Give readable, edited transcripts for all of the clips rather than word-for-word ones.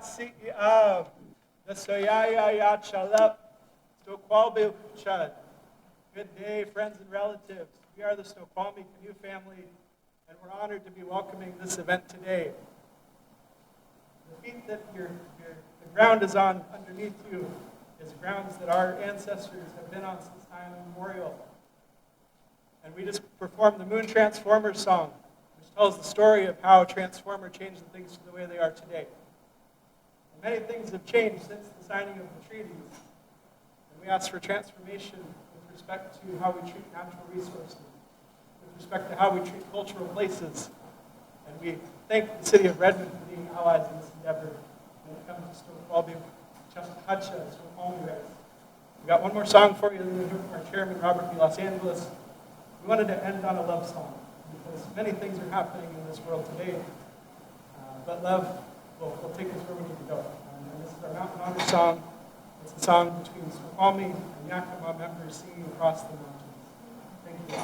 Si'av, Nasoyaya Yat Shalep, Snoqualmie Chud. Good day, friends and relatives. We are the Snoqualmie Canoe family, and we're honored to be welcoming this event today. The feet that the ground is on underneath you is grounds that our ancestors have been on since time immemorial. And we just performed the Moon Transformer song, which tells the story of how Transformer changed the things to the way they are today. And many things have changed since the signing of the treaties. And we ask for transformation with respect to how we treat natural resources, with respect to how we treat cultural places. And we thank the city of Redmond for being allies in this endeavor when it comes to Snoqualmie, Chastahacha, Snoqualmie rights. We got one more song for you, then we'll hear from our chairman, Robert B. Los Angeles. We wanted to end on a love song, because many things are happening in this world today, but love will take us where we need to go. And this is our Mountain Honor song. It's a song between Snoqualmie and Yakima members singing across the mountains. Thank you.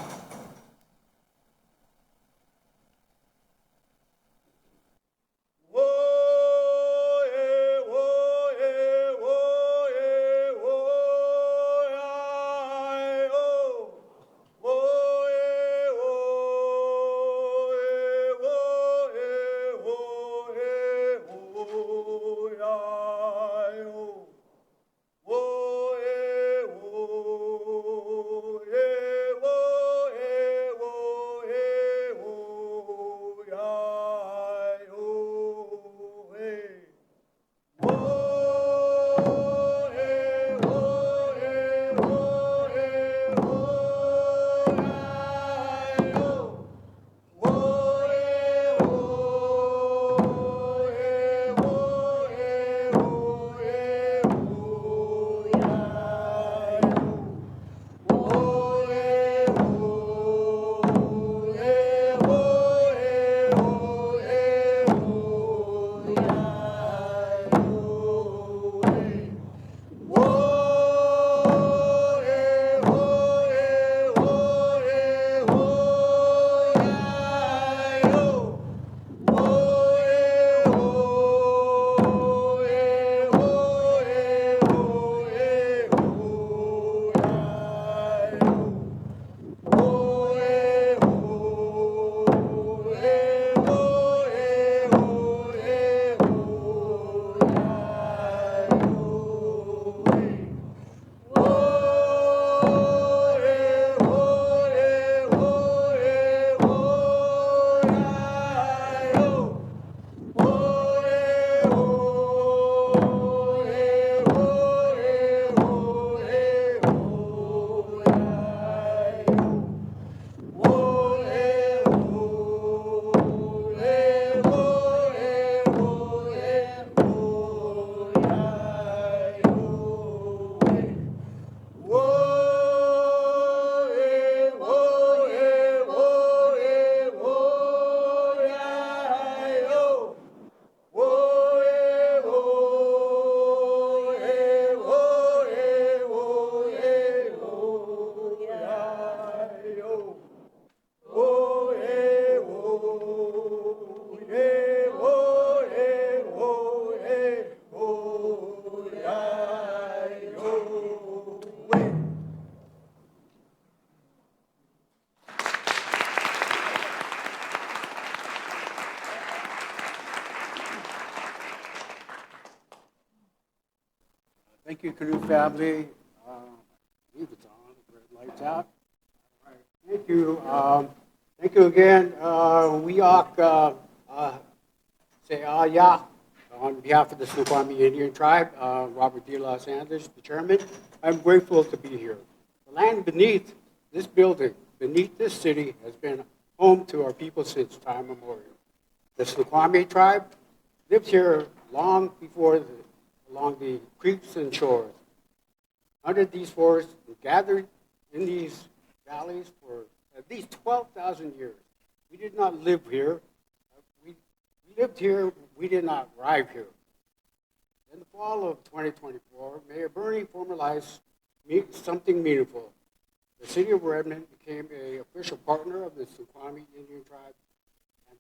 Thank you, Canoe family. I believe it's on. Red light's out. All right. Thank you. Thank you again. Weok say ya on behalf of the Snoqualmie Indian tribe. Robert D. Los Angeles, the chairman. I'm grateful to be here. The land beneath this building, beneath this city, has been home to our people since time immemorial. The Snoqualmie tribe lived here long before along the creeks and shores. Under these forests, we gathered in these valleys for at least 12,000 years. We did not live here. We lived here, we did not arrive here. In the fall of 2024, Mayor Birney formalized something meaningful. The city of Redmond became an official partner of the Snoqualmie Indian Tribe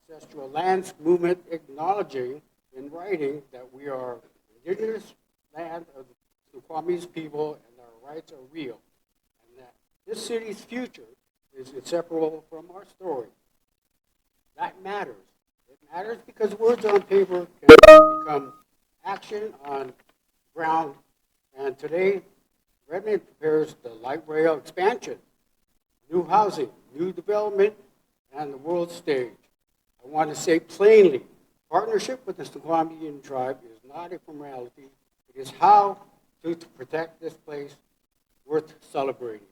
Ancestral Lands Movement, acknowledging in writing that we are indigenous land of the Snoqualmie's people and our rights are real, and that this city's future is inseparable from our story. That matters. It matters because words on paper can become action on ground, and today Redmond prepares the light rail expansion, new housing, new development, and the world stage. I want to say plainly, partnership with the Snoqualmie Indian tribe is not a formality. It is how to protect this place worth celebrating.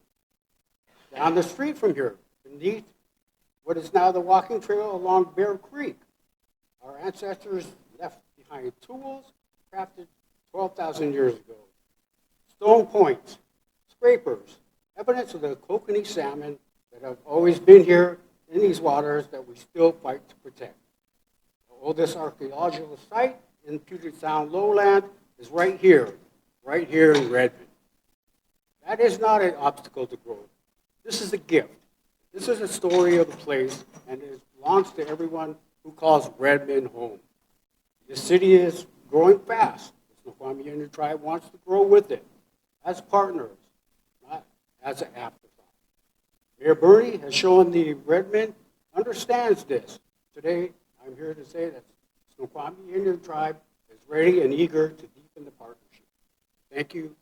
Down the street from here, beneath what is now the walking trail along Bear Creek, our ancestors left behind tools crafted 12,000 years ago. Stone points, scrapers, evidence of the kokanee salmon that have always been here in these waters that we still fight to protect. The oldest archaeological site in Puget Sound lowland is right here in Redmond. That is not an obstacle to growth. This is a gift. This is a story of the place, and it belongs to everyone who calls Redmond home. This city is growing fast. The Snoqualmie Indian tribe wants to grow with it, as partners, not as an afterthought. Mayor Birney has shown the Redmond understands this. Today, I'm here to say that the Snoqualmie Indian tribe is ready and eager to deepen the partnership. Thank you.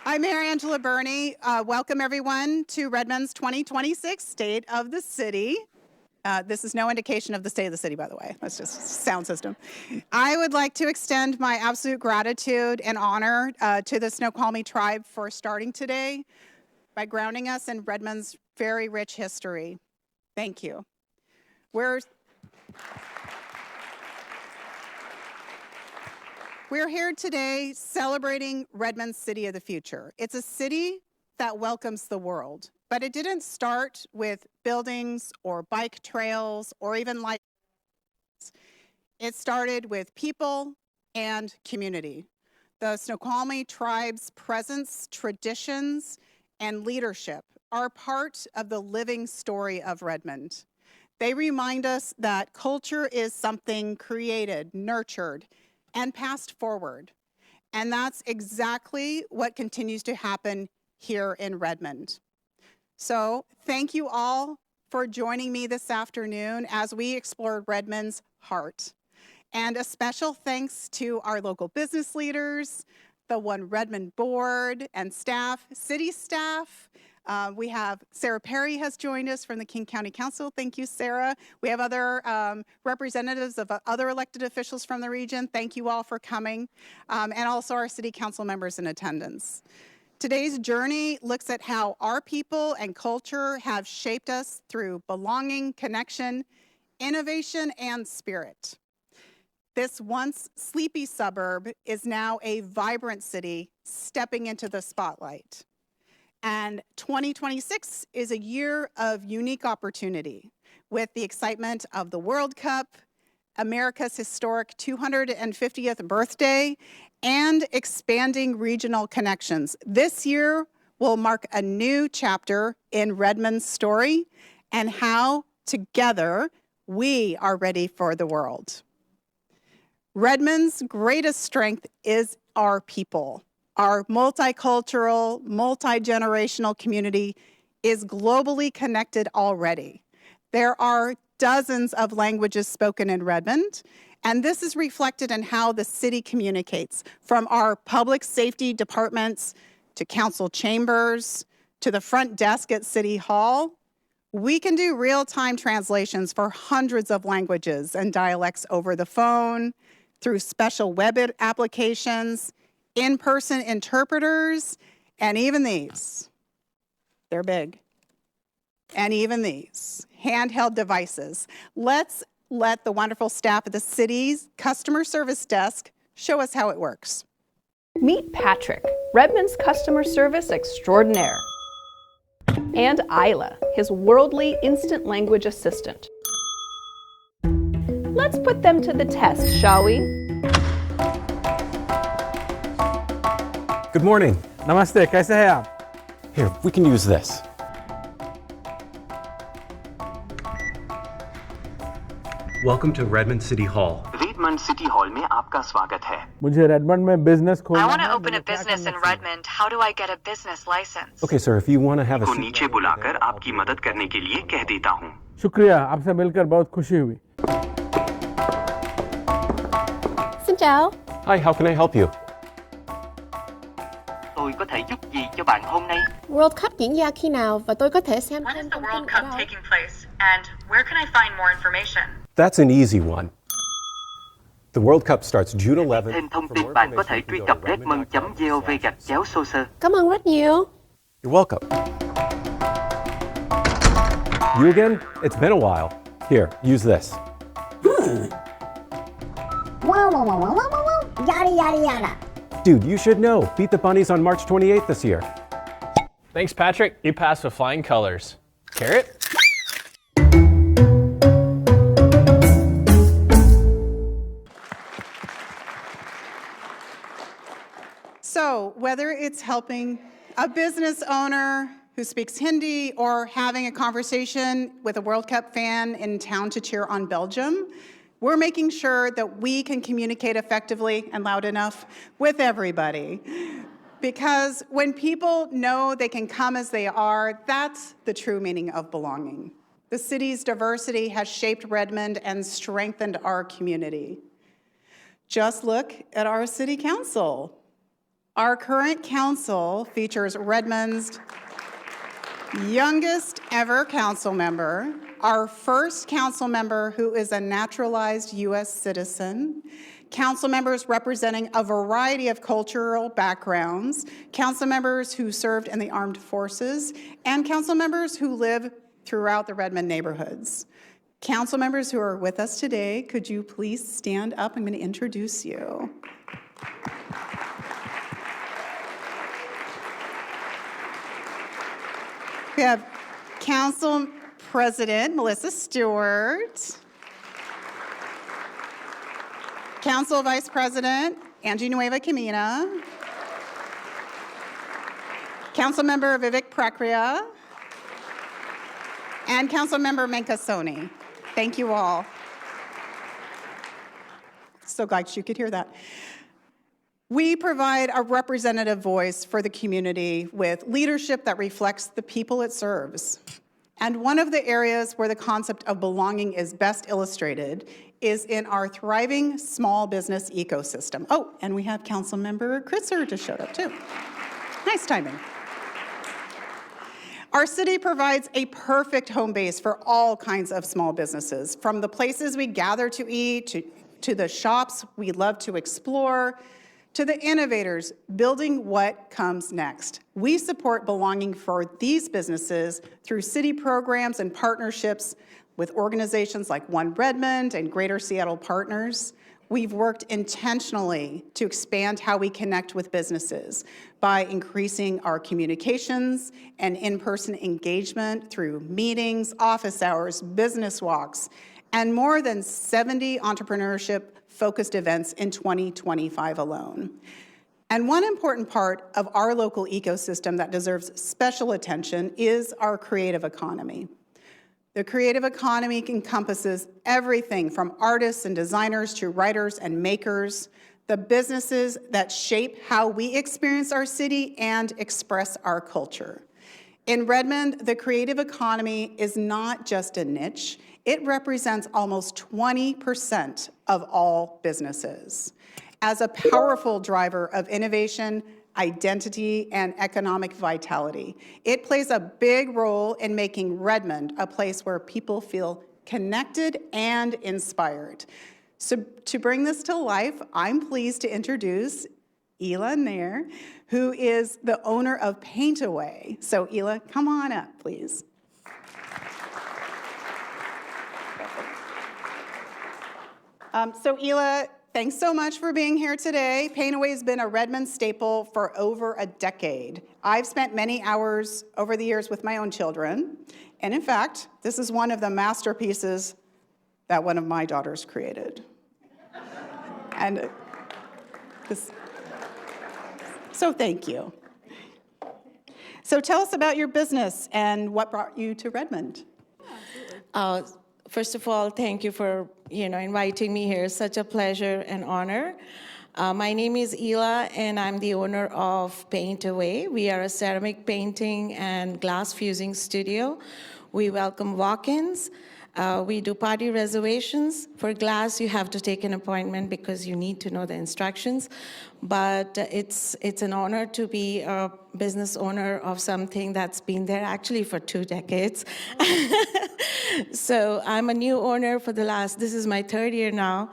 I'm Mayor Angela Birney. Welcome everyone to Redmond's 2026 State of the City. This is no indication of the state of the city, by the way. That's just sound system. I would like to extend my absolute gratitude and honor to the Snoqualmie tribe for starting today by grounding us in Redmond's very rich history. Thank you. We're here today celebrating Redmond's City of the Future. It's a city that welcomes the world, but it didn't start with buildings or bike trails or even light. It started with people and community. The Snoqualmie tribe's presence, traditions, and leadership are part of the living story of Redmond. They remind us that culture is something created, nurtured, and passed forward. And that's exactly what continues to happen here in Redmond. So thank you all for joining me this afternoon as we explore Redmond's heart. And a special thanks to our local business leaders, the One Redmond board and staff, city staff. We have Sarah Perry has joined us from the King County Council. Thank you, Sarah. We have other representatives of other elected officials from the region. Thank you all for coming. And also our city council members in attendance. Today's journey looks at how our people and culture have shaped us through belonging, connection, innovation, and spirit. This once sleepy suburb is now a vibrant city stepping into the spotlight. And 2026 is a year of unique opportunity with the excitement of the World Cup, America's historic 250th birthday, and expanding regional connections. This year will mark a new chapter in Redmond's story and how together we are ready for the world. Redmond's greatest strength is our people. Our multicultural, multi-generational community is globally connected already. There are dozens of languages spoken in Redmond, and this is reflected in how the city communicates, from our public safety departments to council chambers to the front desk at City Hall. We can do real-time translations for hundreds of languages and dialects over the phone, through special web applications, in-person interpreters, and even these. They're big. And even these handheld devices. Let's let the wonderful staff at the city's customer service desk show us how it works. Meet Patrick, Redmond's customer service extraordinaire, and Isla, his worldly instant language assistant. Let's put them to the test, shall we? Good morning. नमस्ते, कैसे हैं आप? Here, we can use this. Welcome to Redmond City Hall. Redmond city hall में आपका स्वागत है। मुझे Redmond में बिजनेस खोलना I want to है, open a मुझे क्या business in करना चाहिए? Redmond. How do I get a business license? Okay, sir, if you want to have a को seat नीचे बुलाकर आपकी मदद करने के लिए कह देता हूँ। शुक्रिया, आपसे मिलकर बहुत खुशी हुई। Xin chào. Hi, how can I help you? tôi có thể giúp gì cho bạn hôm nay? World Cup diễn ra khi nào và tôi có thể xem When is thêm the thông World tin ở Cup đâu? taking place? And where can I find more information? That's an easy one. The World Cup starts June 11th. Thêm thông For tin more bạn có thể information, truy you can cập go to redmond.gov/social. Cảm ơn rất nhiều. You're welcome. You again? It's been a while. Here, use this. Yada, yada, yada. Dude, you should know. Beat the Bunnies on March 28th this year. Thanks, Patrick. You passed with flying colors. Carrot? So whether it's helping a business owner who speaks Hindi or having a conversation with a World Cup fan in town to cheer on Belgium, we're making sure that we can communicate effectively and loud enough with everybody. Because when people know they can come as they are, that's the true meaning of belonging. The city's diversity has shaped Redmond and strengthened our community. Just look at our city council. Our current council features Redmond's youngest ever council member, our first council member who is a naturalized U.S. citizen, council members representing a variety of cultural backgrounds, council members who served in the armed forces, and council members who live throughout the Redmond neighborhoods. Council members who are with us today, could you please stand up? I'm going to introduce you. We have Council President Melissa Stewart, Council Vice President Angie Nueva Camina, Council Member Vivek Prakriya, and Council Member Menka Soni. Thank you all. So glad you could hear that. We provide a representative voice for the community with leadership that reflects the people it serves. And one of the areas where the concept of belonging is best illustrated is in our thriving small business ecosystem. Oh, and we have Councilmember Kritzer just showed up too. Nice timing. Our city provides a perfect home base for all kinds of small businesses, from the places we gather to eat, to the shops we love to explore, to the innovators building what comes next. We support belonging for these businesses through city programs and partnerships with organizations like One Redmond and Greater Seattle Partners. We've worked intentionally to expand how we connect with businesses by increasing our communications and in-person engagement through meetings, office hours, business walks, and more than 70 entrepreneurship-focused events in 2025 alone. And one important part of our local ecosystem that deserves special attention is our creative economy. The creative economy encompasses everything from artists and designers to writers and makers, the businesses that shape how we experience our city and express our culture. In Redmond, the creative economy is not just a niche, it represents almost 20% of all businesses. As a powerful driver of innovation, identity, and economic vitality, it plays a big role in making Redmond a place where people feel connected and inspired. So to bring this to life, I'm pleased to introduce Ela Nair, who is the owner of Paint Away. So Ela, come on up, please. So Ela, thanks so much for being here today. Paint Away has been a Redmond staple for over a decade. I've spent many hours over the years with my own children, and in fact, this is one of the masterpieces that one of my daughters created. And so thank you. So tell us about your business and what brought you to Redmond. First of all, thank you for inviting me here. Such a pleasure and honor. My name is Ela, and I'm the owner of Paint Away. We are a ceramic painting and glass fusing studio. We welcome walk-ins. We do party reservations. For glass, you have to take an appointment because you need to know the instructions. But it's an honor to be a business owner of something that's been there actually for 2 decades. So I'm a new owner for this is my 3rd year now.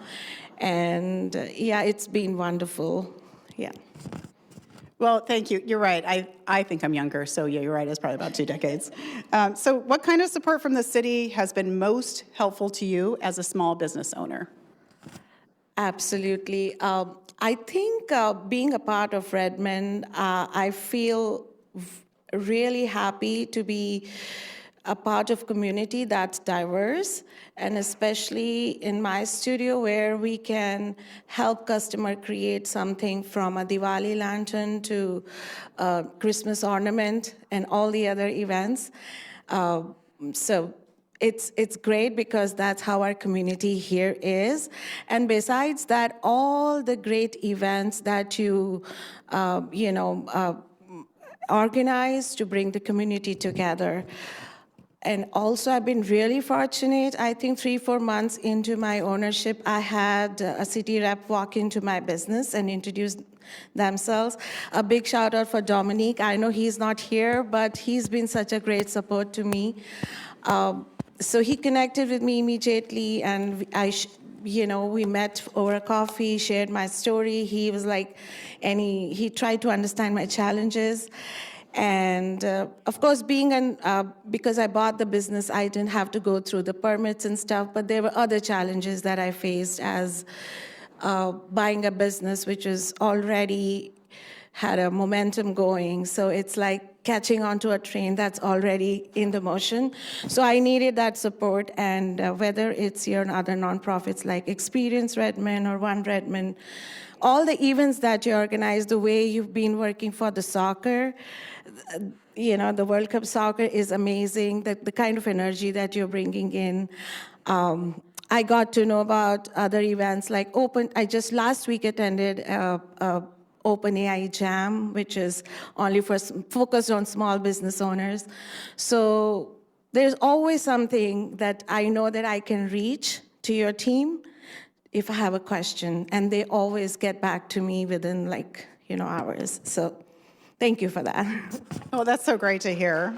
And yeah, it's been wonderful. Yeah. Well, thank you. You're right. I think I'm younger, so yeah, you're right. It's probably about 2 decades. So what kind of support from the city has been most helpful to you as a small business owner? Absolutely. I think being a part of Redmond, I feel really happy to be a part of community that's diverse, and especially in my studio where we can help customer create something from a Diwali lantern to a Christmas ornament and all the other events. So it's great because that's how our community here is. And besides that, all the great events that you organize to bring the community together. And also, I've been really fortunate. I think 3-4 months into my ownership, I had a city rep walk into my business and introduce themselves. A big shout out for Dominique. I know he's not here, but he's been such a great support to me. So he connected with me immediately, and we met over a coffee, shared my story. He was like, and he tried to understand my challenges. And of course, because I bought the business, I didn't have to go through the permits and stuff, but there were other challenges that I faced as buying a business which was already had a momentum going. So it's like catching onto a train that's already in the motion. So I needed that support, and whether it's your other nonprofits like Experience Redmond or One Redmond, all the events that you organize, the way you've been working for the soccer, the World Cup soccer is amazing, the kind of energy that you're bringing in. I got to know about other events like I just last week attended Open AI Jam, which is only focused on small business owners. So there's always something that I know that I can reach to your team if I have a question, and they always get back to me within hours. So thank you for that. Oh, that's so great to hear.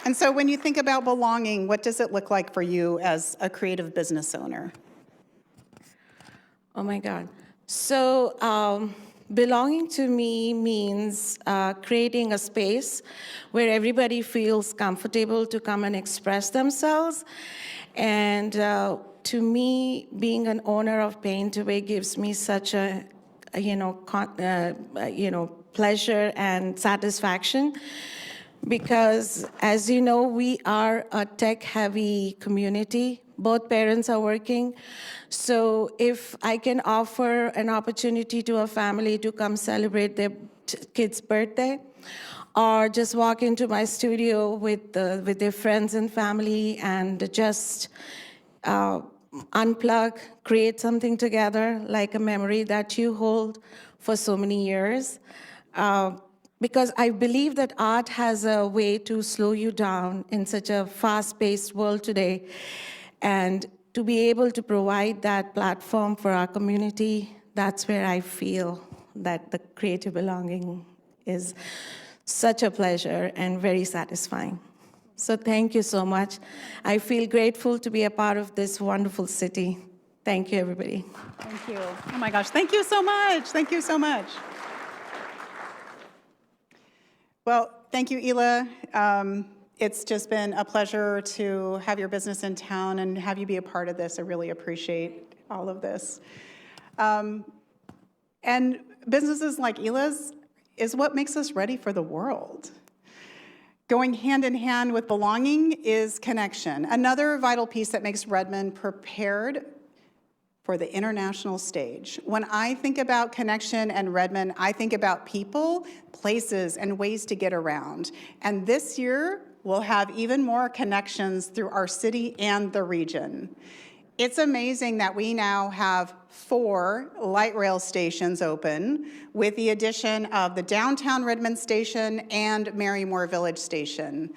And so when you think about belonging, what does it look like for you as a creative business owner? Oh my God. So belonging to me means creating a space where everybody feels comfortable to come and express themselves. And to me, being an owner of Paint Away gives me such a pleasure and satisfaction, because as you know, we are a tech-heavy community. Both parents are working. So if I can offer an opportunity to a family to come celebrate their kid's birthday, or just walk into my studio with their friends and family and just unplug, create something together, like a memory that you hold for so many years. Because I believe that art has a way to slow you down in such a fast-paced world today. And to be able to provide that platform for our community, that's where I feel that the creative belonging is such a pleasure and very satisfying. So thank you so much. I feel grateful to be a part of this wonderful city. Thank you, everybody. Thank you. Oh my gosh, thank you so much. Thank you so much. Well, thank you, Ela. It's just been a pleasure to have your business in town and have you be a part of this. I really appreciate all of this. And businesses like Ela's is what makes us ready for the world. Going hand in hand with belonging is connection, another vital piece that makes Redmond prepared for the international stage. When I think about connection and Redmond, I think about people, places, and ways to get around. And this year, we'll have even more connections through our city and the region. It's amazing that we now have 4 light rail stations open with the addition of the downtown Redmond station and Marymore Village station.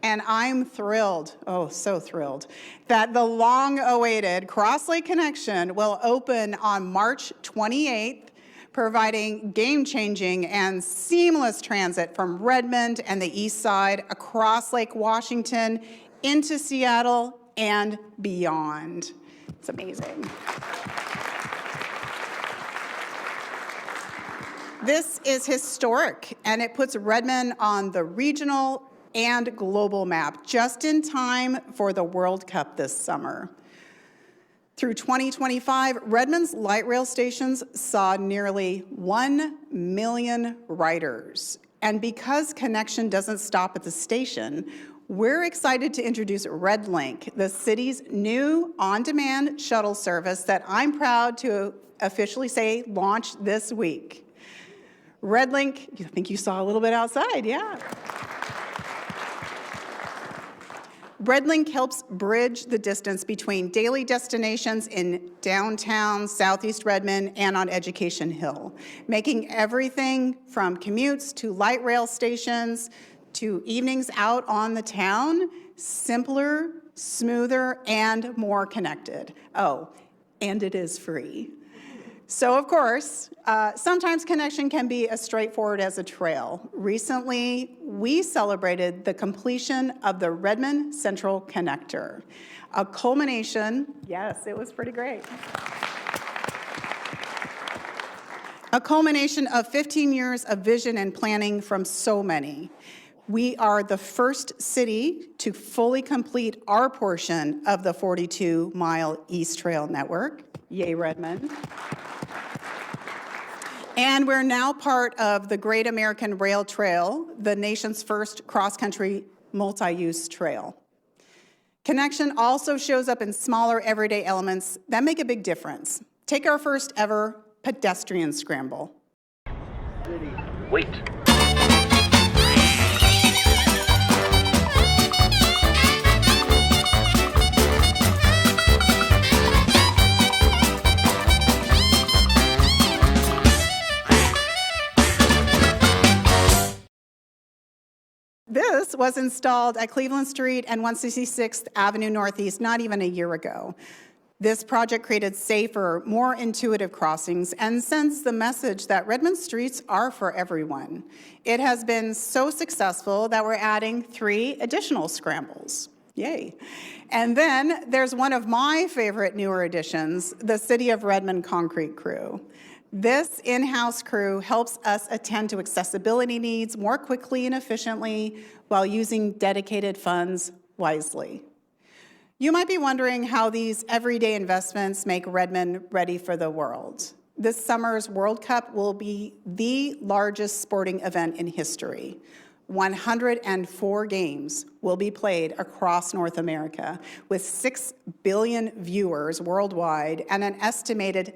And I'm thrilled, oh, so thrilled, that the long-awaited Cross Lake Connection will open on March 28th, providing game-changing and seamless transit from Redmond and the east side across Lake Washington into Seattle and beyond. It's amazing. This is historic, and it puts Redmond on the regional and global map just in time for the World Cup this summer. Through 2025, Redmond's light rail stations saw nearly 1 million riders. And because connection doesn't stop at the station, we're excited to introduce RedLink, the city's new on-demand shuttle service that I'm proud to officially say launched this week. RedLink, I think you saw a little bit outside, yeah. RedLink helps bridge the distance between daily destinations in downtown Southeast Redmond and on Education Hill, making everything from commutes to light rail stations to evenings out on the town simpler, smoother, and more connected. Oh, and it is free. So, of course, sometimes connection can be as straightforward as a trail. Recently, we celebrated the completion of the Redmond Central Connector, a culmination, yes, it was pretty great, a culmination of 15 years of vision and planning from so many. We are the first city to fully complete our portion of the 42-mile East Trail network. Yay, Redmond. And we're now part of the Great American Rail Trail, the nation's first cross-country multi-use trail. Connection also shows up in smaller everyday elements that make a big difference. Take our first ever pedestrian scramble. Wait. This was installed at Cleveland Street and 166th Avenue Northeast not even a year ago. This project created safer, more intuitive crossings and sends the message that Redmond streets are for everyone. It has been so successful that we're adding 3 additional scrambles. Yay. And then there's one of my favorite newer additions, the City of Redmond Concrete Crew. This in-house crew helps us attend to accessibility needs more quickly and efficiently while using dedicated funds wisely. You might be wondering how these everyday investments make Redmond ready for the world. This summer's World Cup will be the largest sporting event in history. 104 games will be played across North America with 6 billion viewers worldwide and an estimated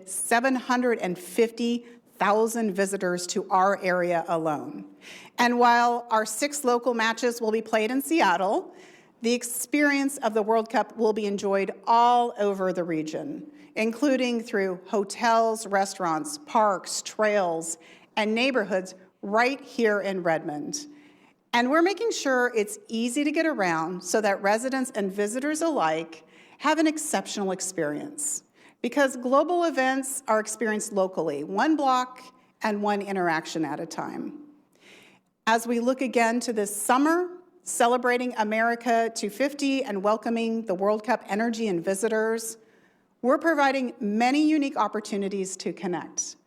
100,000 visitors to our area alone. And while our 6 local matches will be played in Seattle, the experience of the World Cup will be enjoyed all over the region, including through hotels, restaurants, parks, trails, and neighborhoods right here in Redmond. And we're making sure it's easy to get around so that residents and visitors alike have an exceptional experience. Because global events are experienced locally, one block and one interaction at a time. As we look again to this summer, celebrating America 250 and welcoming the World Cup energy and visitors, we're providing many unique opportunities to connect.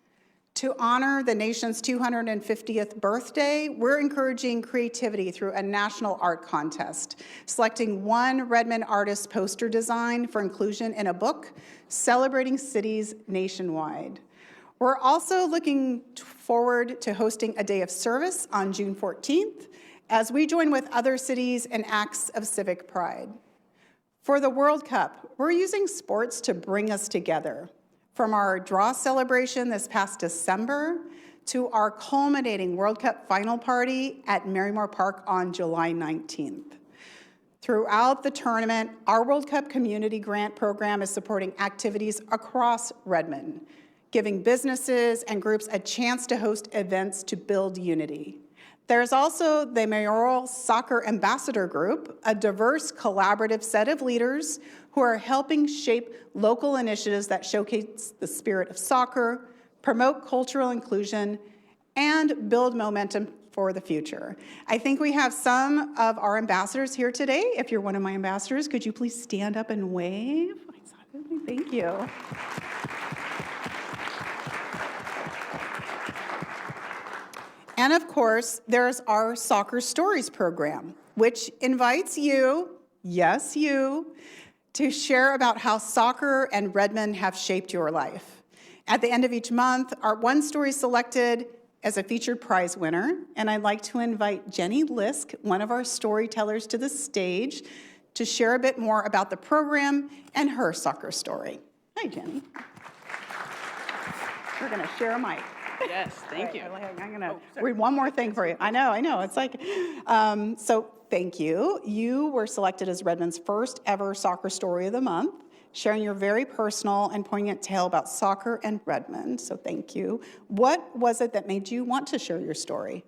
To honor the nation's 250th birthday, we're encouraging creativity through a national art contest, selecting one Redmond artist poster design for inclusion in a book celebrating cities nationwide. We're also looking forward to hosting a day of service on June 14th as we join with other cities in acts of civic pride. For the World Cup, we're using sports to bring us together. From our draw celebration this past December to our culminating World Cup final party at Marymore Park on July 19th. Throughout the tournament, our World Cup Community Grant Program is supporting activities across Redmond, giving businesses and groups a chance to host events to build unity. There's also the Mayoral Soccer Ambassador Group, a diverse collaborative set of leaders who are helping shape local initiatives that showcase the spirit of soccer, promote cultural inclusion, and build momentum for the future. I think we have some of our ambassadors here today. If you're one of my ambassadors, could you please stand up and wave? Thank you. And of course, there's our Soccer Stories program, which invites you, yes, you, to share about how soccer and Redmond have shaped your life. At the end of each month, our one story is selected as a featured prize winner, and I'd like to invite Jenny Lisk, one of our storytellers, to the stage to share a bit more about the program and her soccer story. Hi, Jenny. We're gonna share a mic. Yes, thank you. I'm going to read one more thing for you. I know. It's like, so thank you. You were selected as Redmond's first ever soccer story of the month, sharing your very personal and poignant tale about soccer and Redmond. So thank you. What was it that made you want to share your story?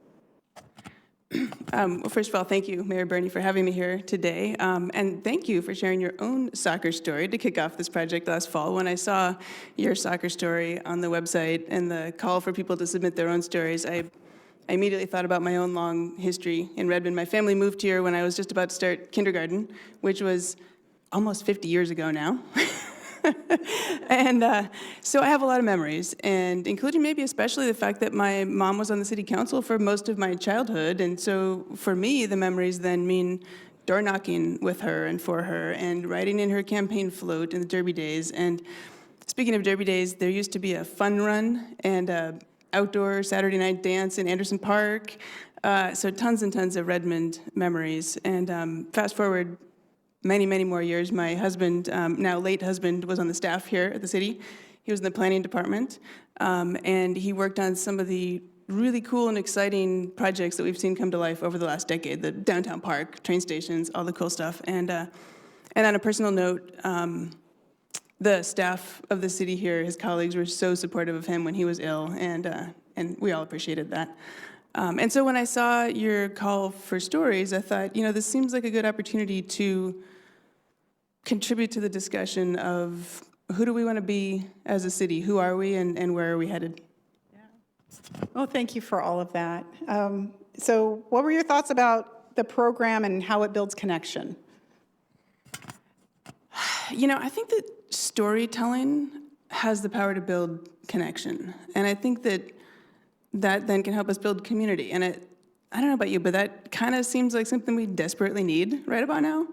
Well, first of all, thank you, Mayor Birney, for having me here today. And thank you for sharing your own soccer story to kick off this project last fall. When I saw your soccer story on the website and the call for people to submit their own stories, I immediately thought about my own long history in Redmond. My family moved here when I was just about to start kindergarten, which was almost 50 years ago now. And so I have a lot of memories, and including maybe especially the fact that my mom was on the city council for most of my childhood. And so for me, the memories then mean door knocking with her and for her and riding in her campaign float in the Derby days. And speaking of Derby days, there used to be a fun run and a outdoor Saturday night dance in Anderson Park. So tons and tons of Redmond memories. And fast forward many, many more years, my husband, now late husband, was on the staff here at the city. He was in the planning department, and he worked on some of the really cool and exciting projects that we've seen come to life over the last decade, the downtown park, train stations, all the cool stuff. And on a personal note, the staff of the city here, his colleagues, were so supportive of him when he was ill, and we all appreciated that. And so when I saw your call for stories, I thought, this seems like a good opportunity to contribute to the discussion of who do we want to be as a city, who are we, and where are we headed? Yeah. Well, thank you for all of that. So what were your thoughts about the program and how it builds connection? I think that storytelling has the power to build connection. And I think that then can help us build community. And I don't know about you, but that kind of seems like something we desperately need right about now.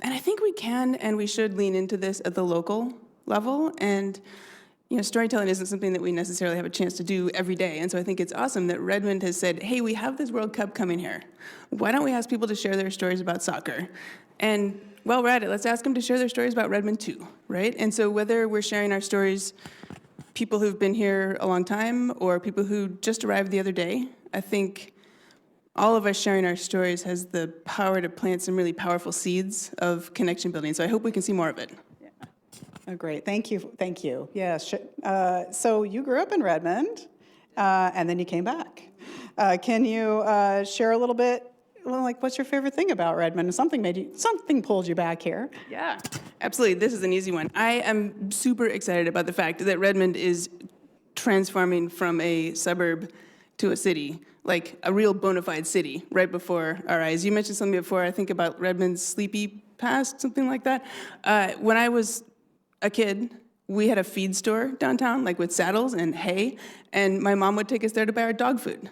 And I think we can and we should lean into this at the local level. And storytelling isn't something that we necessarily have a chance to do every day. And so I think it's awesome that Redmond has said, hey, we have this World Cup coming here. Why don't we ask people to share their stories about soccer? And while we're at it, let's ask them to share their stories about Redmond too, right? And so whether we're sharing our stories people who've been here a long time or people who just arrived the other day. I think all of us sharing our stories has the power to plant some really powerful seeds of connection building. So I hope we can see more of it. Oh, great. Thank you. Thank you. Yes. So you grew up in Redmond, and then you came back. Can you share a little bit? Well, like, what's your favorite thing about Redmond? Something pulled you back here. Yeah, absolutely. This is an easy one. I am super excited about the fact that Redmond is transforming from a suburb to a city, like a real bona fide city, right before our eyes. You mentioned something before, I think about Redmond's sleepy past, something like that. When I was a kid, we had a feed store downtown, like with saddles and hay, and my mom would take us there to buy our dog food.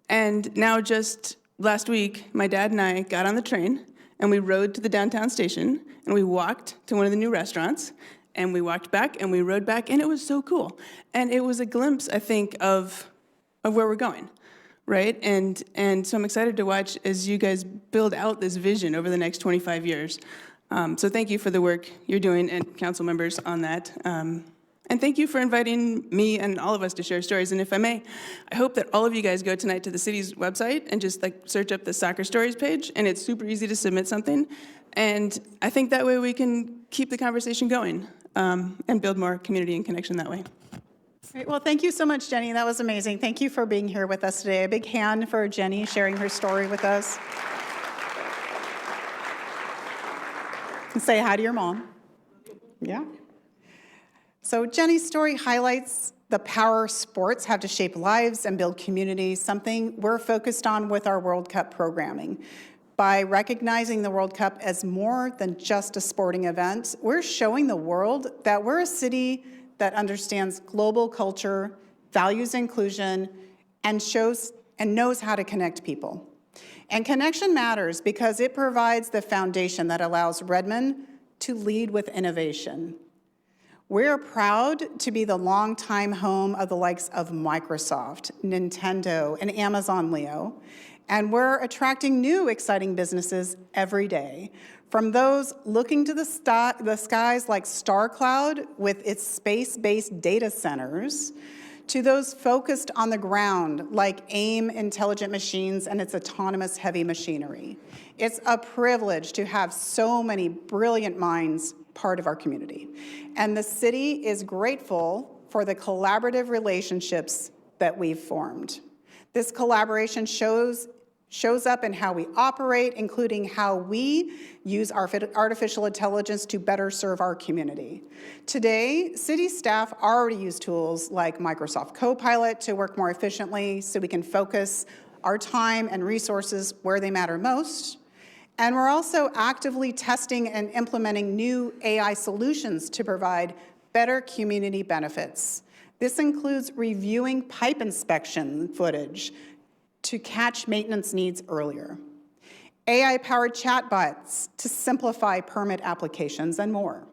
And now just last week, my dad and I got on the train, and we rode to the downtown station, and we walked to one of the new restaurants, and we walked back, and we rode back, and it was so cool. And it was a glimpse, I think, of where we're going, right? And so I'm excited to watch as you guys build out this vision over the next 25 years. So thank you for the work you're doing, and council members on that. And thank you for inviting me and all of us to share stories. And if I may, I hope that all of you guys go tonight to the city's website and just like search up the Soccer Stories page, and it's super easy to submit something. And I think that way we can keep the conversation going and build more community and connection that way. Great. Well, thank you so much, Jenny. That was amazing. Thank you for being here with us today. A big hand for Jenny sharing her story with us. And say hi to your mom. Yeah. So Jenny's story highlights the power sports have to shape lives and build communities, something we're focused on with our World Cup programming. By recognizing the World Cup as more than just a sporting event, we're showing the world that we're a city that understands global culture, values inclusion, and knows how to connect people. And connection matters because it provides the foundation that allows Redmond to lead with innovation. We're proud to be the longtime home of the likes of Microsoft, Nintendo, and Amazon Leo, and we're attracting new exciting businesses every day. From those looking to the skies like StarCloud with its space-based data centers, to those focused on the ground like AIM Intelligent Machines and its autonomous heavy machinery. It's a privilege to have so many brilliant minds part of our community. And the city is grateful for the collaborative relationships that we've formed. This collaboration shows up in how we operate, including how we use our artificial intelligence to better serve our community. Today, city staff already use tools like Microsoft Copilot to work more efficiently so we can focus our time and resources where they matter most. And we're also actively testing and implementing new AI solutions to provide better community benefits. This includes reviewing pipe inspection footage to catch maintenance needs earlier, AI-powered chatbots to simplify permit applications, and more.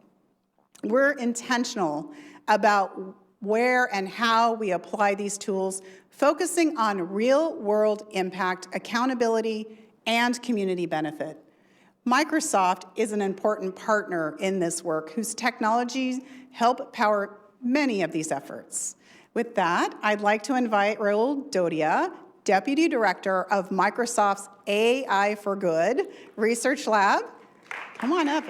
We're intentional about where and how we apply these tools, focusing on real-world impact, accountability, and community benefit. Microsoft is an important partner in this work, whose technologies help power many of these efforts. With that, I'd like to invite Raul Dodia, Deputy Director of Microsoft's AI for Good Research Lab. Come on up.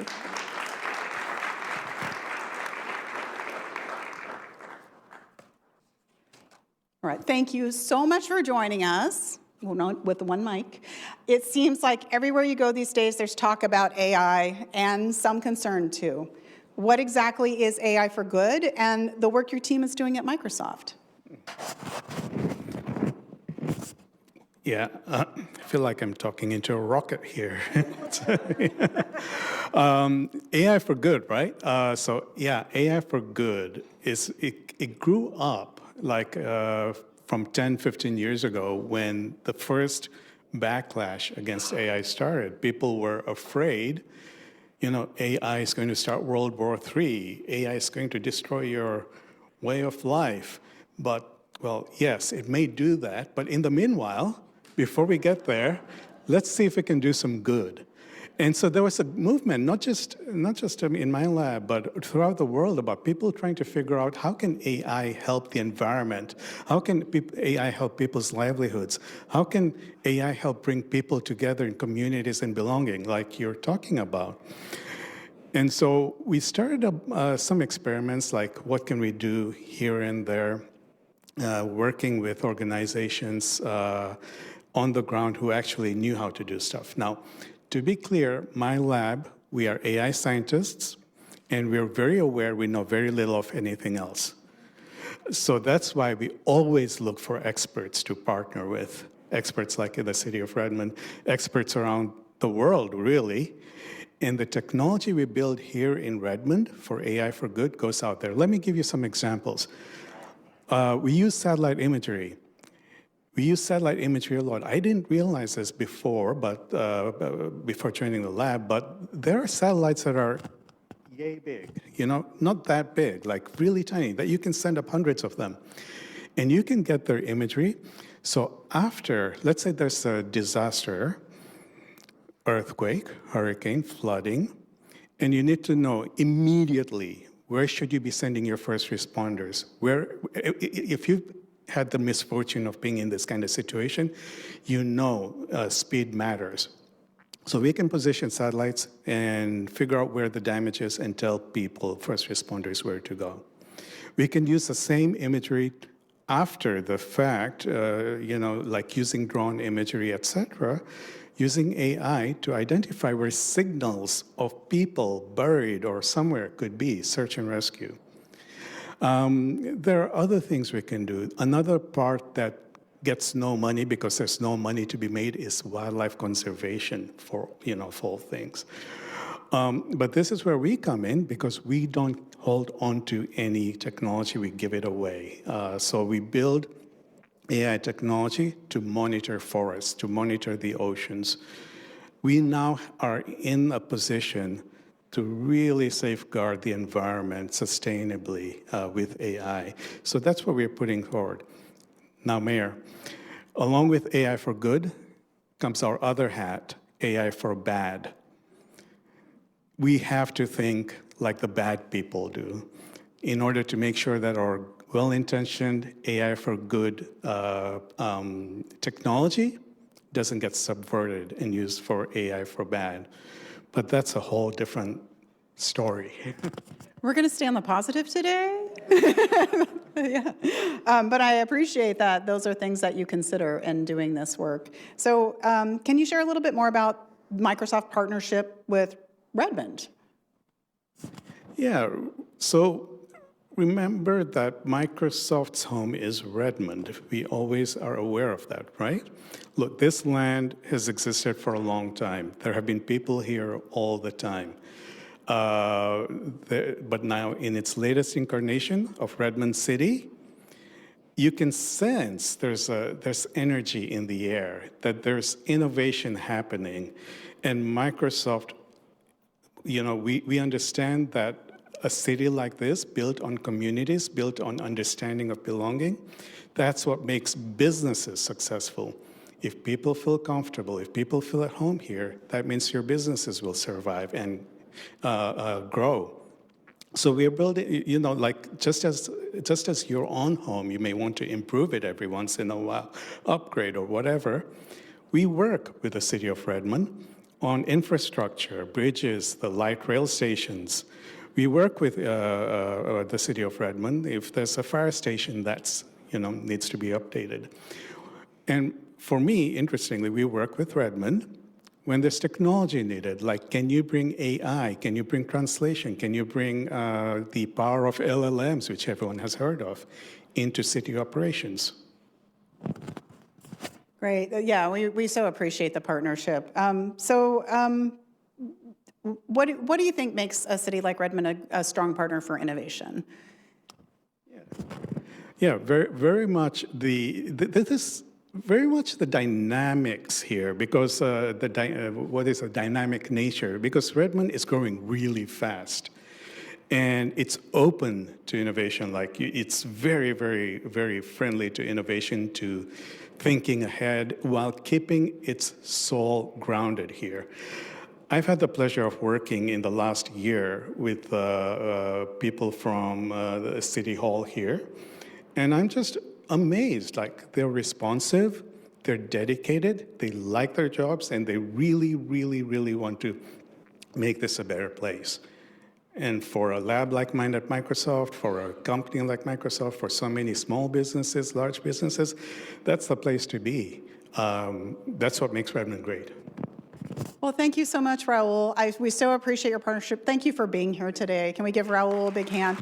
All right, thank you so much for joining us. Well, not with the one mic. It seems like everywhere you go these days, there's talk about AI and some concern too. What exactly is AI for Good and the work your team is doing at Microsoft? Yeah, I feel like I'm talking into a rocket here. AI for Good, right? So yeah, AI for Good it grew up like from 10, 15 years ago when the first backlash against AI started. People were afraid, AI is going to start World War III. AI is going to destroy your way of life. But, well, yes, it may do that. But in the meanwhile, before we get there, let's see if it can do some good. And so there was a movement, not just in my lab, but throughout the world, about people trying to figure out how can AI help the environment? How can AI help people's livelihoods? How can AI help bring people together in communities and belonging, like you're talking about? And so we started some experiments, like what can we do here and there, working with organizations on the ground who actually knew how to do stuff. Now, to be clear, my lab, we are AI scientists, and we're very aware we know very little of anything else. So that's why we always look for experts to partner with, experts like in the city of Redmond, experts around the world, really. And the technology we build here in Redmond for AI for Good goes out there. Let me give you some examples. We use satellite imagery. We use satellite imagery a lot. I didn't realize this before, but before joining the lab, but there are satellites that are yay big, not that big, like really tiny, that you can send up hundreds of them. And you can get their imagery. So after, let's say there's a disaster, earthquake, hurricane, flooding, and you need to know immediately where should you be sending your first responders. If you had the misfortune of being in this kind of situation, speed matters. So we can position satellites and figure out where the damage is and tell people, first responders, where to go. We can use the same imagery after the fact, like using drone imagery, etc., using AI to identify where signals of people buried or somewhere could be, search and rescue. There are other things we can do. Another part that gets no money because there's no money to be made is wildlife conservation for all things. But this is where we come in because we don't hold on to any technology, we give it away. So we build AI technology to monitor forests, to monitor the oceans. We now are in a position to really safeguard the environment sustainably with AI. So that's what we're putting forward. Now, Mayor, along with AI for good comes our other hat, AI for bad. We have to think like the bad people do in order to make sure that our well-intentioned AI for good technology doesn't get subverted and used for AI for bad. But that's a whole different story. We're going to stay on the positive today. Yeah. But I appreciate that those are things that you consider in doing this work. So can you share a little bit more about Microsoft partnership with Redmond? Yeah, so remember that Microsoft's home is Redmond. We always are aware of that, right? Look, this land has existed for a long time. There have been people here all the time. But now in its latest incarnation of Redmond City, you can sense there's energy in the air, that there's innovation happening. And Microsoft, we understand that a city like this, built on communities, built on understanding of belonging, that's what makes businesses successful. If people feel comfortable, if people feel at home here, that means your businesses will survive and grow. So we're building, like just as your own home, you may want to improve it every once in a while, upgrade or whatever. We work with the city of Redmond on infrastructure, bridges, the light rail stations. We work with the city of Redmond if there's a fire station that's needs to be updated. And for me, interestingly, we work with Redmond when there's technology needed, like can you bring AI, can you bring translation, can you bring the power of LLMs, which everyone has heard of, into city operations? Great. Yeah, we so appreciate the partnership. What do you think makes a city like Redmond a strong partner for innovation? Yeah, very much this is very much the dynamics here, because what is a dynamic nature? Because Redmond is growing really fast, and it's open to innovation. Like it's very, very, very friendly to innovation, to thinking ahead while keeping its soul grounded here. I've had the pleasure of working in the last year with people from the City Hall here, and I'm just amazed. Like, they're responsive, they're dedicated, they like their jobs, and they really, really, really want to make this a better place. And for a lab like mine at Microsoft, for a company like Microsoft, for so many small businesses, large businesses, that's the place to be. That's what makes Redmond great. Well, thank you so much, Raul. We so appreciate your partnership. Thank you for being here today. Can we give Raul a big hand?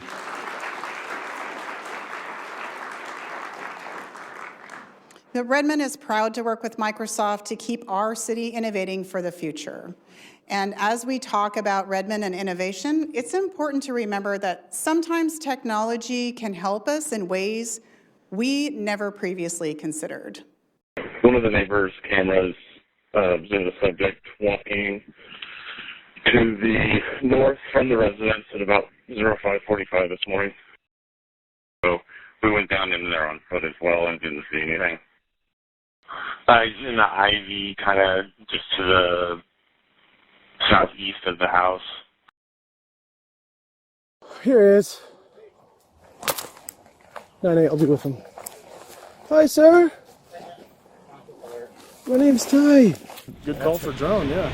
Redmond is proud to work with Microsoft to keep our city innovating for the future. And as we talk about Redmond and innovation, it's important to remember that sometimes technology can help us in ways we never previously considered. One of the neighbors' cameras observed the subject walking to the north from the residence at about 05:45 this morning. So we went down in there on foot as well and didn't see anything. He's in the ivy, kind of just to the southeast of the house. Here he is. 9-8, I'll be with him. Hi, sir. My name's Ty. Good call for drone, yeah.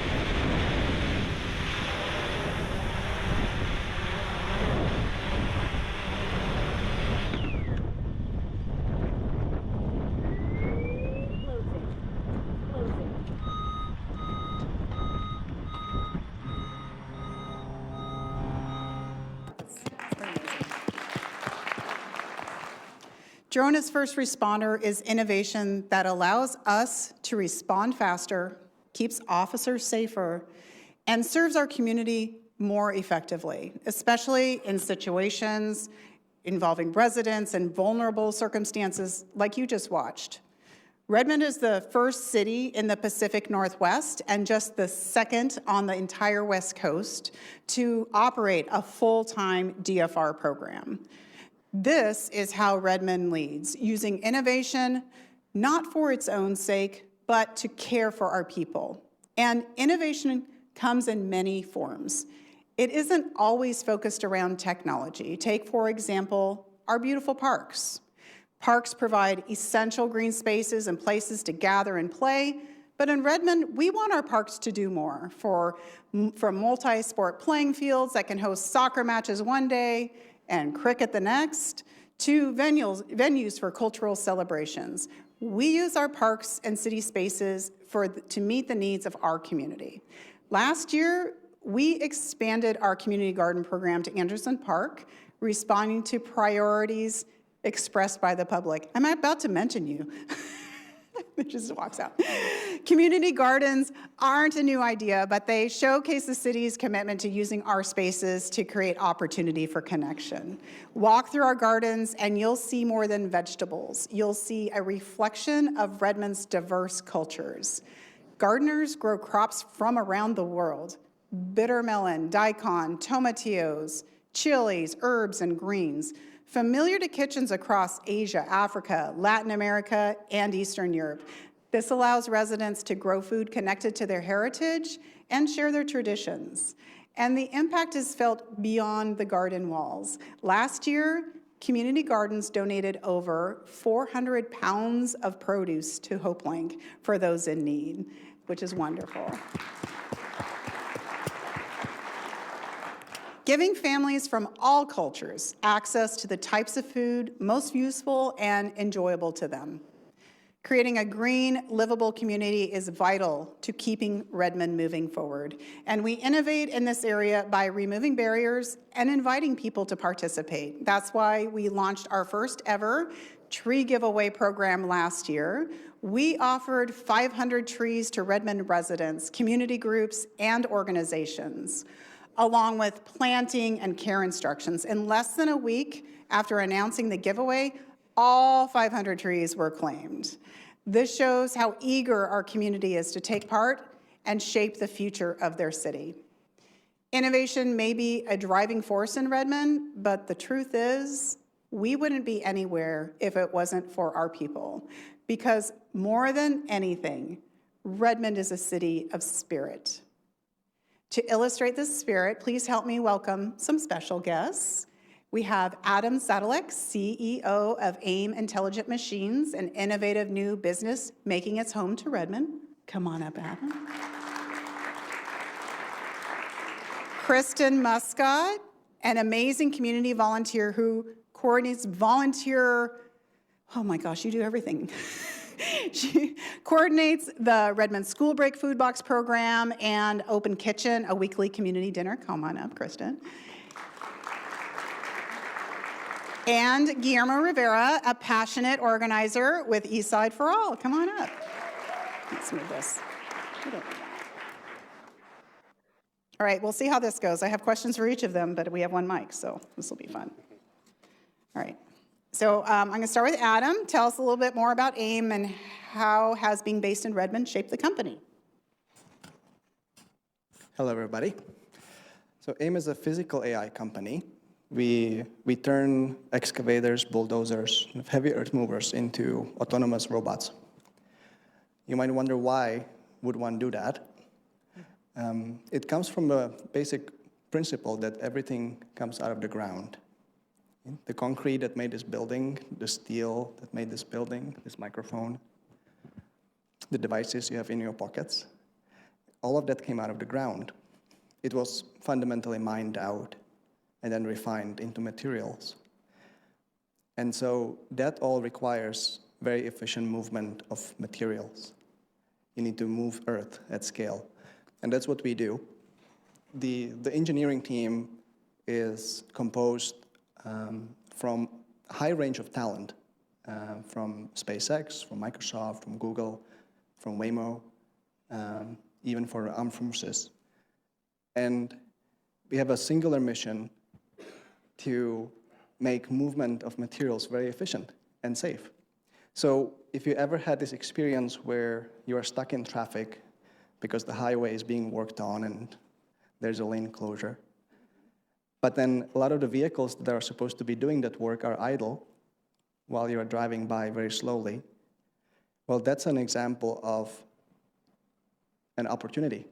Drone as First Responder is innovation that allows us to respond faster, keeps officers safer, and serves our community more effectively, especially in situations involving residents and vulnerable circumstances like you just watched. Redmond is the first city in the Pacific Northwest and just the second on the entire West Coast to operate a full-time DFR program. This is how Redmond leads, using innovation not for its own sake, but to care for our people. And innovation comes in many forms. It isn't always focused around technology. Take, for example, our beautiful parks. Parks provide essential green spaces and places to gather and play, but in Redmond, we want our parks to do more, from multi-sport playing fields that can host soccer matches one day and cricket the next, to venues for cultural celebrations. We use our parks and city spaces to meet the needs of our community. Last year, we expanded our community garden program to Anderson Park, responding to priorities expressed by the public. I'm about to mention you. It just walks out. Community gardens aren't a new idea, but they showcase the city's commitment to using our spaces to create opportunity for connection. Walk through our gardens and you'll see more than vegetables. You'll see a reflection of Redmond's diverse cultures. Gardeners grow crops from around the world: bitter melon, daikon, tomatillos, chilies, herbs, and greens, familiar to kitchens across Asia, Africa, Latin America, and Eastern Europe. This allows residents to grow food connected to their heritage and share their traditions. And the impact is felt beyond the garden walls. Last year, community gardens donated over 400 pounds of produce to HopeLink for those in need, which is wonderful. Giving families from all cultures access to the types of food most useful and enjoyable to them. Creating a green, livable community is vital to keeping Redmond moving forward. And we innovate in this area by removing barriers and inviting people to participate. That's why we launched our first ever tree giveaway program last year. We offered 500 trees to Redmond residents, community groups, and organizations, along with planting and care instructions. In less than a week after announcing the giveaway, all 500 trees were claimed. This shows how eager our community is to take part and shape the future of their city. Innovation may be a driving force in Redmond, but the truth is, we wouldn't be anywhere if it wasn't for our people. Because more than anything, Redmond is a city of spirit. To illustrate this spirit, please help me welcome some special guests. We have Adam Sadalek, CEO of AIM Intelligent Machines, an innovative new business making its home to Redmond. Come on up, Adam. Kristen Muscott, an amazing community volunteer who coordinates oh my gosh, you do everything. She coordinates the Redmond School Break Food Box Program and Open Kitchen, a weekly community dinner. Come on up, Kristen. And Guillermo Rivera, a passionate organizer with Eastside for All. Come on up. Let's move this. All right, we'll see how this goes. I have questions for each of them, but we have one mic, so this will be fun. All right. So I'm going to start with Adam. Tell us a little bit more about AIM and how has being based in Redmond shaped the company. Hello, everybody. So AIM is a physical AI company. We turn excavators, bulldozers, and heavy earth movers into autonomous robots. You might wonder why would one do that? It comes from a basic principle that everything comes out of the ground. The concrete that made this building, the steel that made this building, this microphone, the devices you have in your pockets, all of that came out of the ground. It was fundamentally mined out and then refined into materials. And so that all requires very efficient movement of materials. You need to move earth at scale. And that's what we do. The engineering team is composed from a high range of talent, from SpaceX, from Microsoft, from Google, from Waymo, even for armed forces. And we have a singular mission to make movement of materials very efficient and safe. So if you ever had this experience where you are stuck in traffic because the highway is being worked on and there's a lane closure, but then a lot of the vehicles that are supposed to be doing that work are idle while you're driving by very slowly. Well, that's an example of an opportunity.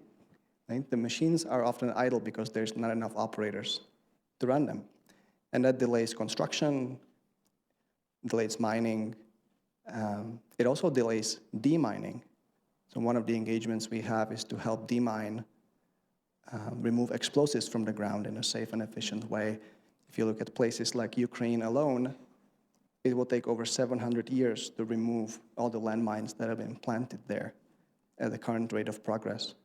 Right? The machines are often idle because there's not enough operators to run them. And that delays construction, delays mining. It also delays demining. So one of the engagements we have is to help demine, remove explosives from the ground in a safe and efficient way. If you look at places like Ukraine alone, it will take over 700 years to remove all the landmines that have been planted there at the current rate of progress.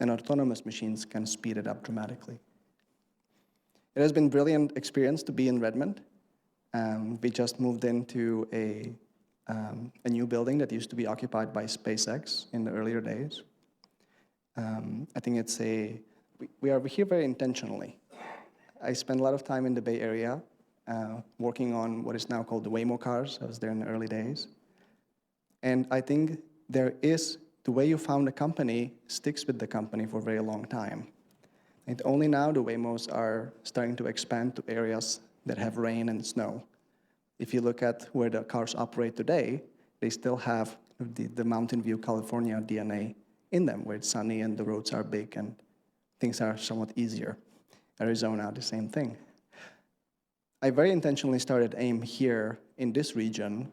And autonomous machines can speed it up dramatically. It has been a brilliant experience to be in Redmond. We just moved into a new building that used to be occupied by SpaceX in the earlier days. I think we are here very intentionally. I spent a lot of time in the Bay Area working on what is now called the Waymo cars. I was there in the early days. And I think the way you found the company sticks with the company for a very long time. And only now the Waymos are starting to expand to areas that have rain and snow. If you look at where the cars operate today, they still have the Mountain View, California DNA in them, where it's sunny and the roads are big and things are somewhat easier. Arizona, the same thing. I very intentionally started AIM here in this region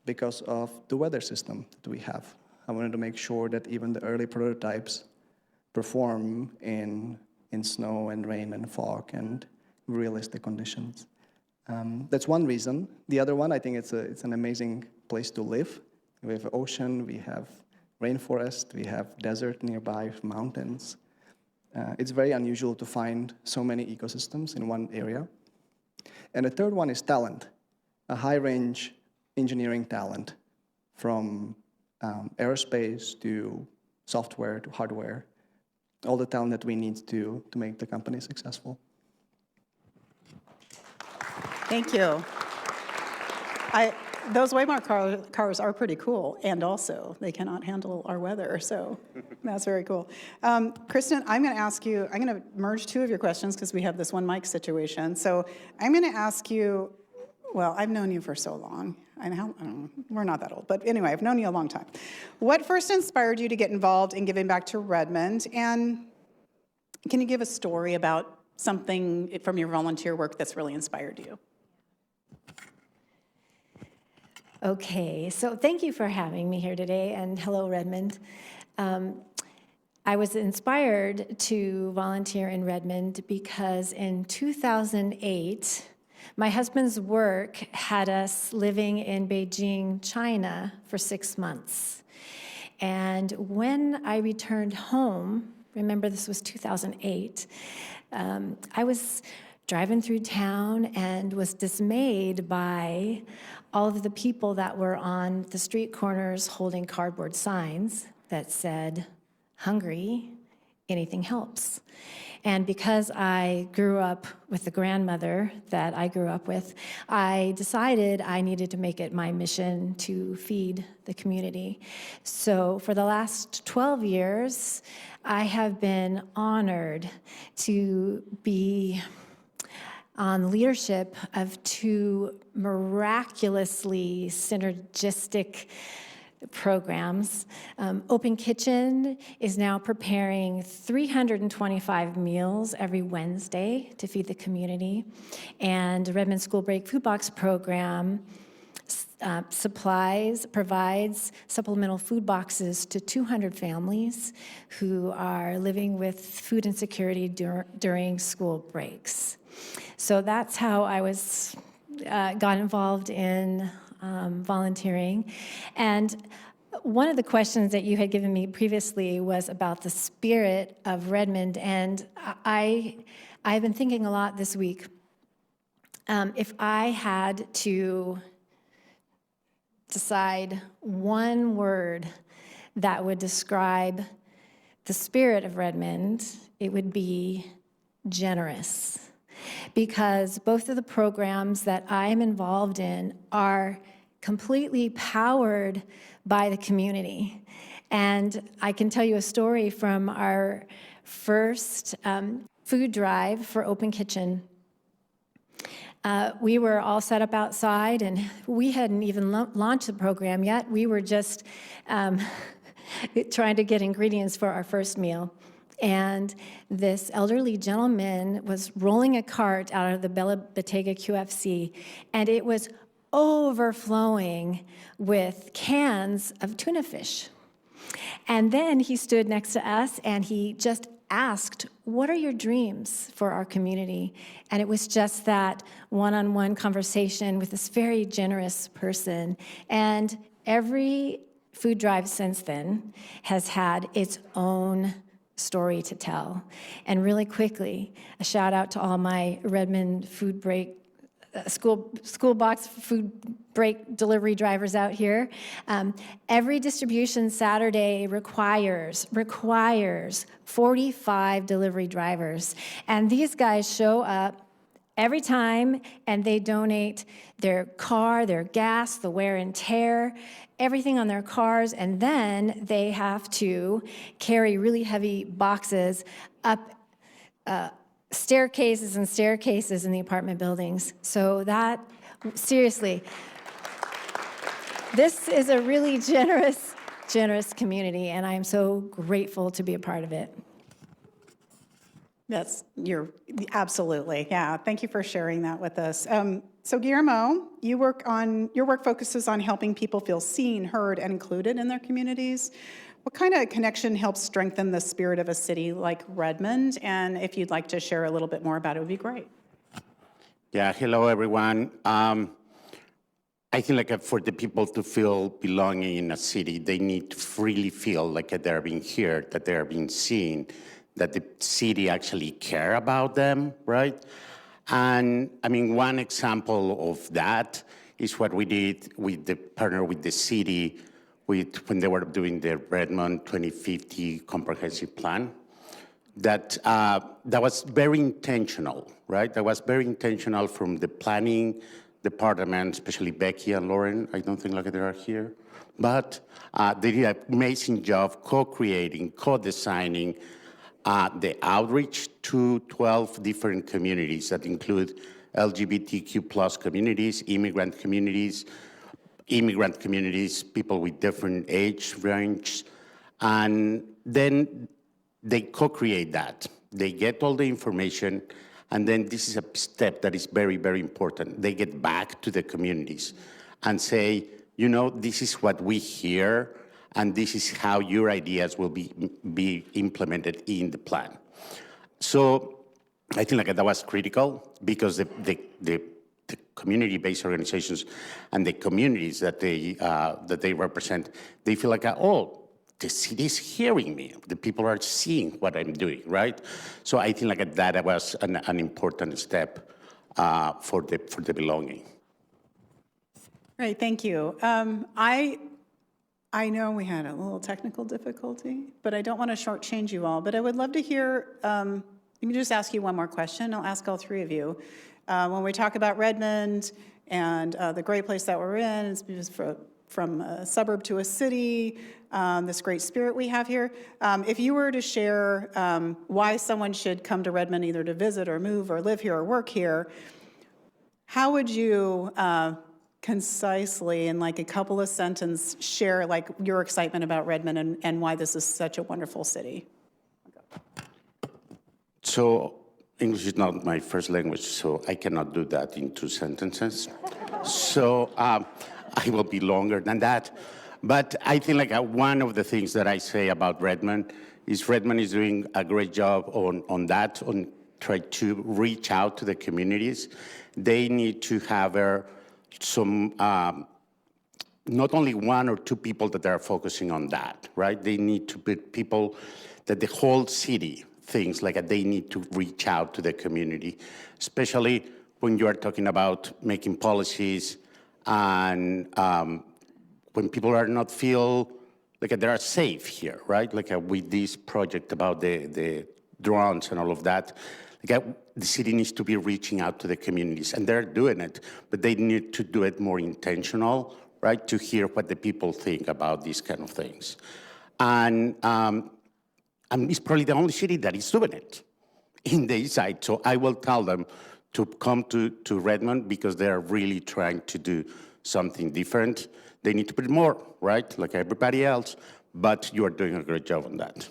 because of the weather system that we have. I wanted to make sure that even the early prototypes perform in snow and rain and fog and realistic conditions. That's one reason. The other one, I think it's an amazing place to live. We have ocean, we have rainforest, we have desert nearby, mountains. It's very unusual to find so many ecosystems in one area. And the third one is talent, a high-range engineering talent from aerospace to software to hardware, all the talent that we need to make the company successful. Thank you. Those Waymo cars are pretty cool, and also they cannot handle our weather, so that's very cool. Kristen, I'm going to merge two of your questions because we have this one mic situation. So I'm going to ask you, well, I've known you for so long. We're not that old, but anyway, I've known you a long time. What first inspired you to get involved in giving back to Redmond? And Can you give a story about something from your volunteer work that's really inspired you? Okay, so thank you for having me here today, and hello, Redmond. I was inspired to volunteer in Redmond because in 2008, my husband's work had us living in Beijing, China for 6 months. And when I returned home, remember this was 2008, I was driving through town and was dismayed by all of the people that were on the street corners holding cardboard signs that said, "Hungry, anything helps." And because I grew up with the grandmother that I grew up with, I decided I needed to make it my mission to feed the community. So for the last 12 years, I have been honored to be on leadership of 2 miraculously synergistic programs. Open Kitchen is now preparing 325 meals every Wednesday to feed the community. And Redmond School Break Food Box program provides supplemental food boxes to 200 families who are living with food insecurity during school breaks. So that's how I got involved in volunteering. And one of the questions that you had given me previously was about the spirit of Redmond, and I've been thinking a lot this week. If I had to decide one word that would describe the spirit of Redmond, it would be generous. Because both of the programs that I am involved in are completely powered by the community. And I can tell you a story from our first food drive for Open Kitchen. We were all set up outside, and we hadn't even launched the program yet. We were just trying to get ingredients for our first meal. And this elderly gentleman was rolling a cart out of the Bella Bottega QFC, and it was overflowing with cans of tuna fish. And then he stood next to us, and he just asked, "What are your dreams for our community?" And it was just that one-on-one conversation with this very generous person. And every food drive since then has had its own story to tell. And really quickly, a shout out to all my Redmond food break, school box food break delivery drivers out here. Every distribution Saturday requires 45 delivery drivers. And these guys show up every time, and they donate their car, their gas, the wear and tear, everything on their cars, and then they have to carry really heavy boxes up staircases and staircases in the apartment buildings. So that, seriously, this is a really generous community, and I'm so grateful to be a part of it. Absolutely, yeah. Thank you for sharing that with us. So Guillermo, your work focuses on helping people feel seen, heard, and included in their communities. What kind of connection helps strengthen the spirit of a city like Redmond? And if you'd like to share a little bit more about it, would be great. Yeah, hello everyone. I think for the people to feel belonging in a city, they need to freely feel like they're being heard, that they're being seen, that the city actually care about them, right? And I mean, one example of that is what we did with the partner with the city when they were doing the Redmond 2050 comprehensive plan. That was very intentional, right? That was very intentional from the planning department, especially Becky and Lauren. I don't think they are here, but they did an amazing job co-creating, co-designing the outreach to 12 different communities that include LGBTQ+ communities, immigrant communities, people with different age range, and then they co-create that. They get all the information, and then this is a step that is very, very important. They get back to the communities and say, you know, this is what we hear, and this is how your ideas will be implemented in the plan. So I think like that was critical because the community-based organizations and the communities that they represent, they feel like, oh, the city is hearing me. The people are seeing what I'm doing, right? So I think like that was an important step for the belonging. Great, thank you. I know we had a little technical difficulty, but I don't want to shortchange you all. But I would love to hear, let me just ask you one more question. I'll ask all three of you. When we talk about Redmond and the great place that we're in, it's from a suburb to a city, this great spirit we have here. If you were to share why someone should come to Redmond either to visit or move or live here or work here, how would you concisely, in like a couple of sentences, share like your excitement about Redmond and why this is such a wonderful city? So English is not my first language, so I cannot do that in 2 sentences. So I will be longer than that. But I think like one of the things that I say about Redmond is doing a great job on try to reach out to the communities. They need to have some, not only 1 or 2 people that are focusing on that, right? They need to be people that the whole city thinks like they need to reach out to the community, especially when you are talking about making policies and when people are not feel like they are safe here, right? Like with this project about the drones and all of that, like the city needs to be reaching out to the communities, and they're doing it, but they need to do it more intentional, right? To hear what the people think about these kind of things. And it's probably the only city that is doing it in the east side. So I will tell them to come to Redmond because they're really trying to do something different. They need to put more, right? Like everybody else, but you are doing a great job on that.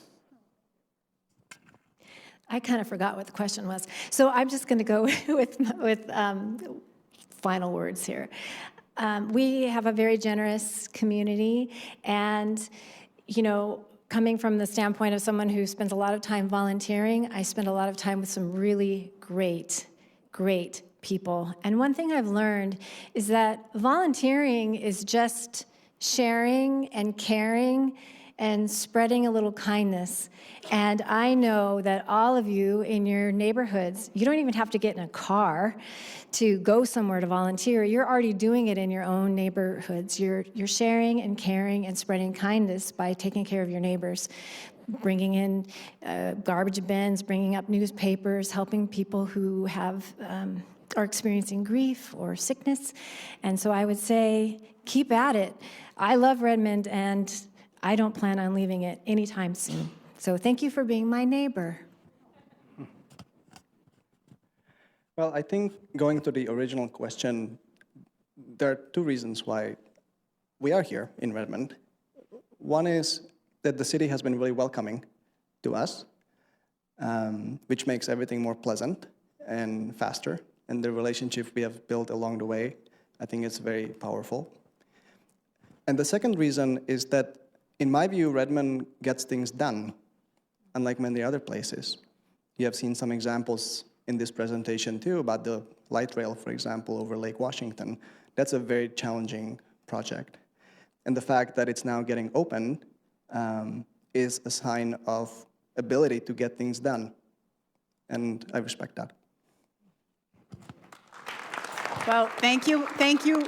I kind of forgot what the question was. So I'm just going to go with final words here. We have a very generous community, and, you know, coming from the standpoint of someone who spends a lot of time volunteering, I spend a lot of time with some really great people. And one thing I've learned is that volunteering is just sharing and caring and spreading a little kindness. And I know that all of you in your neighborhoods, you don't even have to get in a car to go somewhere to volunteer. You're already doing it in your own neighborhoods. You're sharing and caring and spreading kindness by taking care of your neighbors, bringing in garbage bins, bringing up newspapers, helping people who are experiencing grief or sickness. And so I would say, keep at it. I love Redmond, and I don't plan on leaving it anytime soon. So thank you for being my neighbor. Well, I think going to the original question, there are 2 reasons why we are here in Redmond. One is that the city has been really welcoming to us, which makes everything more pleasant and faster. And the relationship we have built along the way, I think it's very powerful. And the second reason is that, in my view, Redmond gets things done, unlike many other places. You have seen some examples in this presentation too about the light rail, for example, over Lake Washington. That's a very challenging project. And the fact that it's now getting open is a sign of ability to get things done. And I respect that. Well, thank you,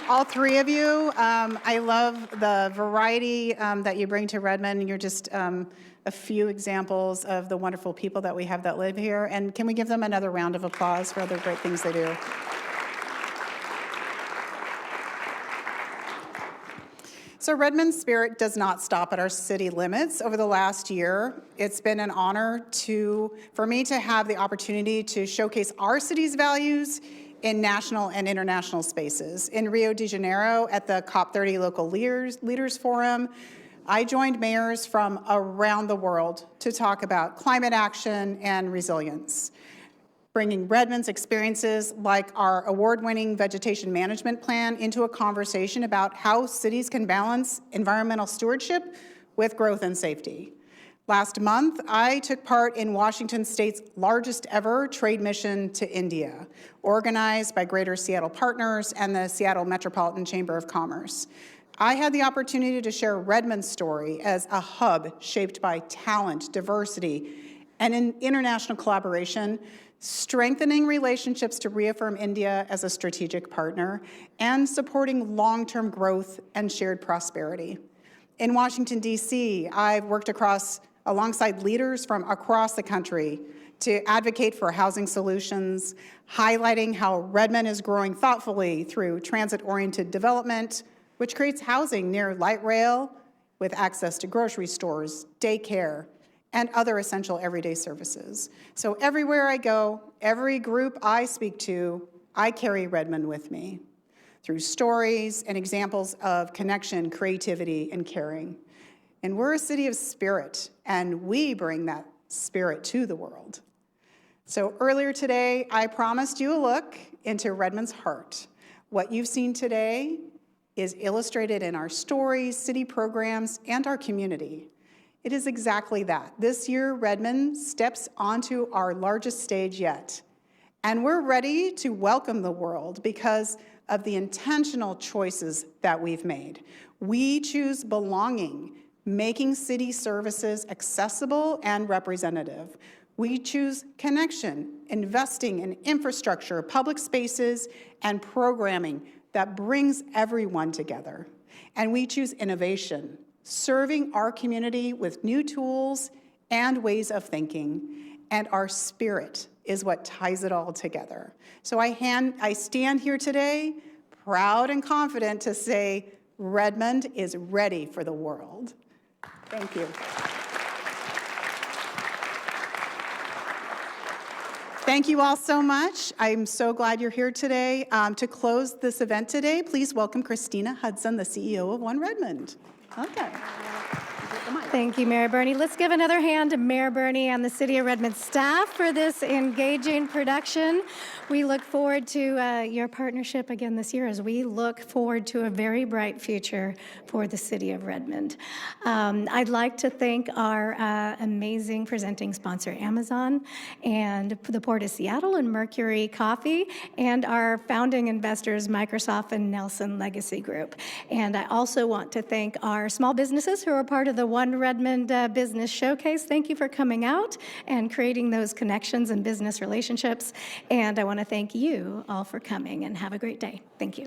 all 3 of you. I love the variety that you bring to Redmond. You're just a few examples of the wonderful people that we have that live here. And can we give them another round of applause for all the great things they do? So Redmond's spirit does not stop at our city limits. Over the last year, it's been an honor for me to have the opportunity to showcase our city's values in national and international spaces. In Rio de Janeiro at the COP30 Local Leaders Forum, I joined mayors from around the world to talk about climate action and resilience, bringing Redmond's experiences like our award-winning vegetation management plan into a conversation about how cities can balance environmental stewardship with growth and safety. Last month, I took part in Washington State's largest ever trade mission to India, organized by Greater Seattle Partners and the Seattle Metropolitan Chamber of Commerce. I had the opportunity to share Redmond's story as a hub shaped by talent, diversity, and in international collaboration, strengthening relationships to reaffirm India as a strategic partner, and supporting long-term growth and shared prosperity. In Washington, D.C., I've worked alongside leaders from across the country to advocate for housing solutions, highlighting how Redmond is growing thoughtfully through transit-oriented development, which creates housing near light rail with access to grocery stores, daycare, and other essential everyday services. So everywhere I go, every group I speak to, I carry Redmond with me through stories and examples of connection, creativity, and caring. And we're a city of spirit, and we bring that spirit to the world. So earlier today, I promised you a look into Redmond's heart. What you've seen today is illustrated in our stories, city programs, and our community. It is exactly that. This year, Redmond steps onto our largest stage yet. And we're ready to welcome the world because of the intentional choices that we've made. We choose belonging, making city services accessible and representative. We choose connection, investing in infrastructure, public spaces, and programming that brings everyone together. And we choose innovation, serving our community with new tools and ways of thinking. And our spirit is what ties it all together. So I stand here today, proud and confident to say, Redmond is ready for the world. Thank you. Thank you all so much. I'm so glad you're here today. To close this event today, please welcome Christina Hudson, the CEO of One Redmond. Okay. Thank you, Mayor Birney. Let's give another hand to Mayor Birney and the City of Redmond staff for this engaging production. We look forward to your partnership again this year as we look forward to a very bright future for the City of Redmond. I'd like to thank our amazing presenting sponsor, Amazon, and the Port of Seattle and Mercury Coffee, and our founding investors, Microsoft and Nelson Legacy Group. And I also want to thank our small businesses who are part of the One Redmond Business Showcase. Thank you for coming out and creating those connections and business relationships. And I want to thank you all for coming, and have a great day. Thank you.